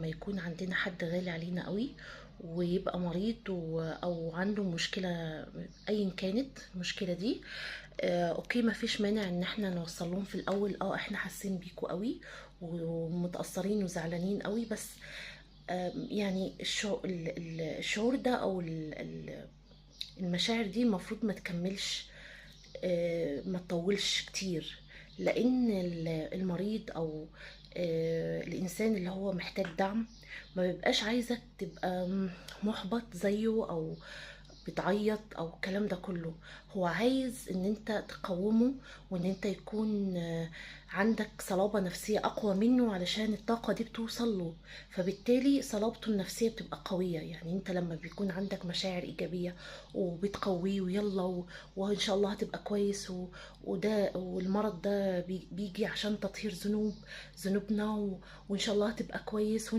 لما يكون عندنا حد غالي علينا قوي ويبقى مريض او عنده مشكلة ايا كانت المشكلة دي. اوكي، مفيش مانع ان احنا نوصل لهم في الاول احنا حاسين بيكوا قوي ومتأثرين وزعلانين قوي، بس يعني الشعور ده او المشاعر دي المفروض ما تكملش، ما تطولش كتير. لان المريض او الانسان اللي هو محتاج دعم ما بيبقاش عايزك تبقى محبط زيه او بتعيط او الكلام ده كله. هو عايز ان انت تقومه وان انت يكون عندك صلابة نفسية اقوى منه علشان الطاقة دي بتوصل له، فبالتالي صلابته النفسية بتبقى قوية. يعني انت لما بيكون عندك مشاعر ايجابية وبتقويه ويلا وان شاء الله هتبقى كويس وده والمرض ده بيجي عشان تطهير ذنوبنا وان شاء الله هتبقى كويس.